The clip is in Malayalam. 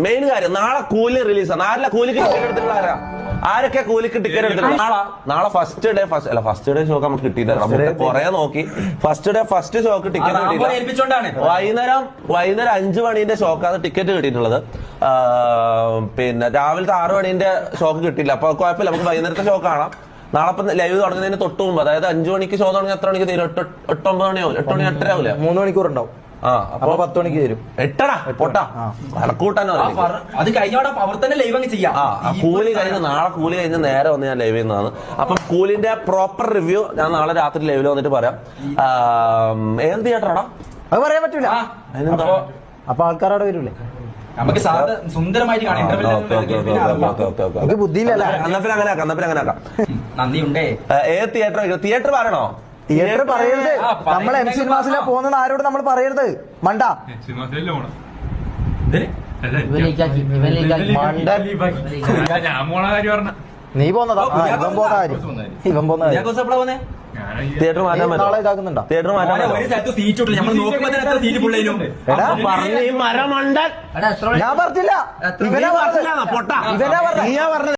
മെയിൻ കാര്യം നാളെ കൂലി റിലീസാണ്. ആരല്ല കൂലിക്ക് ടിക്കറ്റ് എടുത്തിട്ടുള്ള ആരാ? ആരൊക്കെ കൂലിക്ക് ടിക്കറ്റ് എടുത്തിട്ടുണ്ട്? നാളെ ഫസ്റ്റ് ഡേ ഷോക്ക് നമുക്ക് കിട്ടിയില്ല. കൊറേ നോക്കി ഫസ്റ്റ് ഷോക്ക് ടിക്കറ്റ് കിട്ടിയില്ല. വൈകുന്നേരം 5 മണീന്റെ ഷോക്കാണ് ടിക്കറ്റ് കിട്ടിയിട്ടുള്ളത്. പിന്നെ രാവിലത്തെ 6 മണീന്റെ ഷോക്ക് കിട്ടിയില്ല. അപ്പൊ കുഴപ്പമില്ല, നമുക്ക് വൈകുന്നേരത്തെ ഷോ കാണാം. നാളെ ഇപ്പൊ ലൈവ് തുടങ്ങുന്നതിന് തൊട്ട് മുമ്പ്, അതായത് 5 മണിക്ക് ഷോ തുടങ്ങി എത്ര മണിക്ക് തീരും? 8-9 മണിയാവും. 8 മണി 8:30 ആവില്ല, 3 മണിക്കൂർ ഉണ്ടാവും. അപ്പൊ 10 മണിക്ക് തരും. 8:00 പൊട്ടാ കണക്കൂട്ടാനോ. അത് കഴിഞ്ഞോടെ അവർ തന്നെ ലൈവ് അങ്ങ് ചെയ്യാം. കൂലി കഴിഞ്ഞ് നാളെ കൂലി കഴിഞ്ഞ് നേരെ വന്ന് ഞാൻ ലൈവ് ചെയ്യുന്നതാണ്. അപ്പം കൂലിന്റെ പ്രോപ്പർ റിവ്യൂ ഞാൻ നാളെ രാത്രി ലൈവിൽ വന്നിട്ട് പറയാം. ഏത് തിയേറ്ററാടാ അത് പറയാൻ പറ്റൂല. അപ്പൊ ആൾക്കാരവിടെ വരൂലേ? നമുക്ക് സുന്ദരമായിട്ട് കാണാം. ബുദ്ധിയില്ലല്ല. അങ്ങനെ ആക്കാം. നന്ദിയുണ്ടേ. ഏത് തിയേറ്റർ പറയണോ? തിയേറ്റർ പറയരുത്. നമ്മൾ എം സിനിമാസിലെ പോകുന്നത് ആരോട് നമ്മൾ പറയരുത്. മണ്ട നീ പോന്നതാ. ഇവൻ പോന്ന തിയേറ്റർ മാറ്റാൻ നാളെ ഇതാക്കുന്നുണ്ടോ? തിയേറ്റർ മാറ്റാൻ ഞാൻ പറഞ്ഞില്ല. ഇവനാ പറഞ്ഞത്.